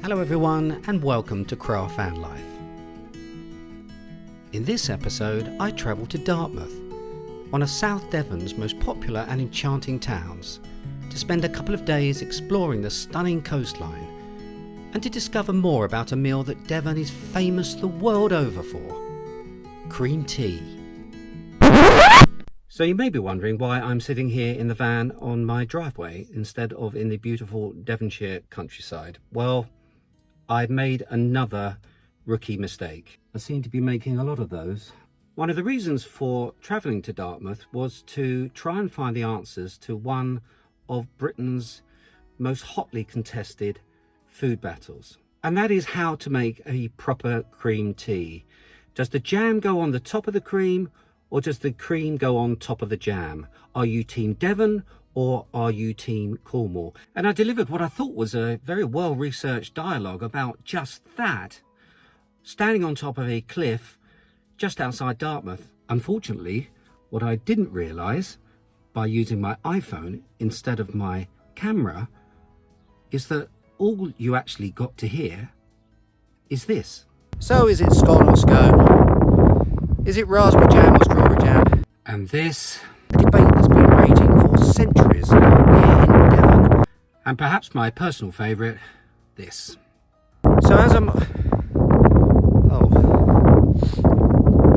Hello everyone and welcome to Craft Van Life. In this episode I travel to Dartmouth, one of South Devon's most popular and enchanting towns, to spend a couple of days exploring the stunning coastline and to discover more about a meal that Devon is famous the world over for: cream tea. So you may be wondering why I'm sitting here in the van on my driveway instead of in the beautiful Devonshire countryside. Well, I've made another rookie mistake. I seem to be making a lot of those. One of the reasons for travelling to Dartmouth was to try and find the answers to one of Britain's most hotly contested food battles. And that is how to make a proper cream tea. Does the jam go on the top of the cream, or does the cream go on top of the jam? Are you team Devon or are you team Cornwall? And I delivered what I thought was a very well-researched dialogue about just that, standing on top of a cliff just outside Dartmouth. Unfortunately, what I didn't realise by using my iPhone instead of my camera is that all you actually got to hear is this. So is it scone or scone? Is it raspberry jam or strawberry jam? And this, a debate that's been raging for centuries here in Devon. And perhaps my personal favourite, this. So as I'm... Oh.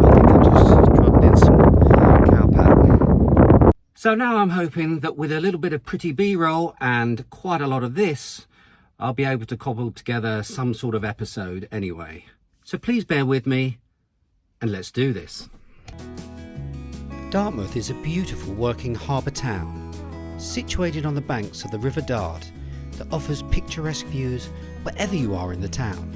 I think I've just trodden in some cowpat. So now I'm hoping that with a little bit of pretty B-roll and quite a lot of this, I'll be able to cobble together some sort of episode anyway. So please bear with me and let's do this. Dartmouth is a beautiful working harbour town, situated on the banks of the River Dart, that offers picturesque views wherever you are in the town.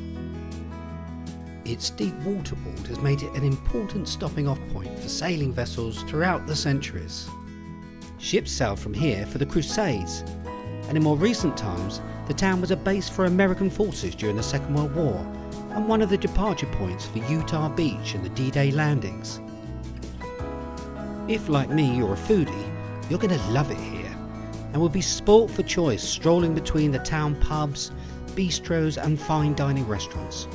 Its deep waterboard has made it an important stopping off point for sailing vessels throughout the centuries. Ships sailed from here for the Crusades, and in more recent times the town was a base for American forces during the Second World War and one of the departure points for Utah Beach and the D-Day landings. If, like me, you're a foodie, you're going to love it here and will be spoilt for choice strolling between the town pubs, bistros and fine dining restaurants.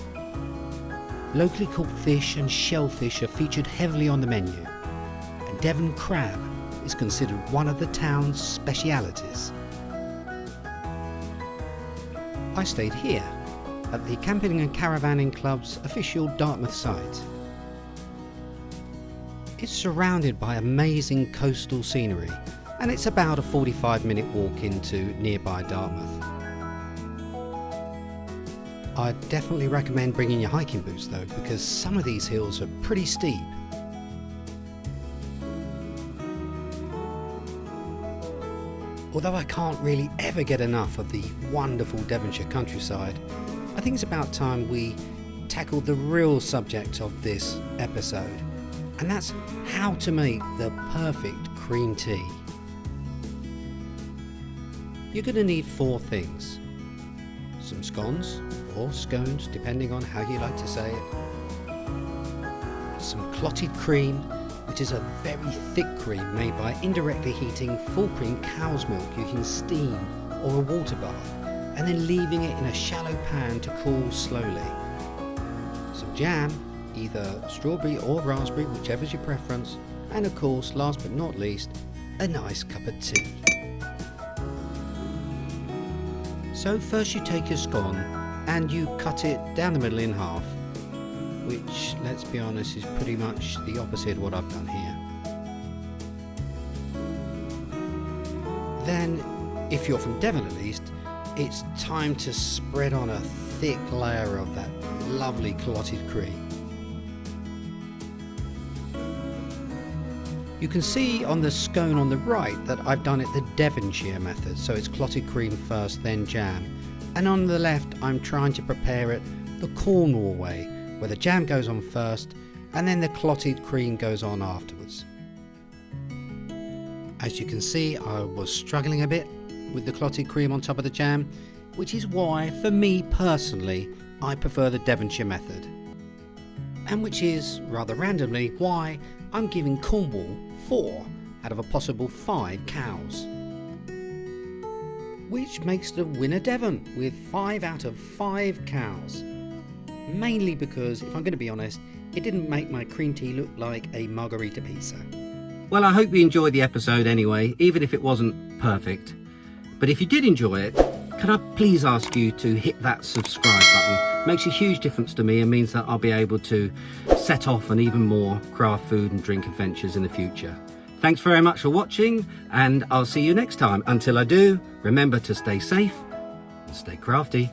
Locally caught fish and shellfish are featured heavily on the menu, and Devon crab is considered one of the town's specialities. I stayed here at the Camping and Caravanning Club's official Dartmouth site. It's surrounded by amazing coastal scenery, and it's about a 45-minute walk into nearby Dartmouth. I'd definitely recommend bringing your hiking boots though, because some of these hills are pretty steep. Although I can't really ever get enough of the wonderful Devonshire countryside, I think it's about time we tackled the real subject of this episode, and that's how to make the perfect cream tea. You're going to need 4 things: some scones, or scones depending on how you like to say it, some clotted cream, which is a very thick cream made by indirectly heating full cream cow's milk using steam or a water bath, and then leaving it in a shallow pan to cool slowly. Some jam, either strawberry or raspberry, whichever's your preference, and of course, last but not least, a nice cup of tea. So first you take your scone and you cut it down the middle in half, which, let's be honest, is pretty much the opposite of what I've done here. Then, if you're from Devon at least, it's time to spread on a thick layer of that lovely clotted cream. You can see on the scone on the right that I've done it the Devonshire method, so it's clotted cream first, then jam. And on the left, I'm trying to prepare it the Cornwall way, where the jam goes on first and then the clotted cream goes on afterwards. As you can see, I was struggling a bit with the clotted cream on top of the jam, which is why, for me personally, I prefer the Devonshire method. And which is, rather randomly, why I'm giving Cornwall 4 out of a possible 5 cows. which makes the winner Devon with 5 out of 5 cows. Mainly because, if I'm going to be honest, it didn't make my cream tea look like a margarita pizza. Well, I hope you enjoyed the episode anyway, even if it wasn't perfect. But if you did enjoy it, can I please ask you to hit that subscribe button? It makes a huge difference to me and means that I'll be able to set off on even more craft food and drink adventures in the future. Thanks very much for watching, and I'll see you next time. Until I do, remember to stay safe and stay crafty.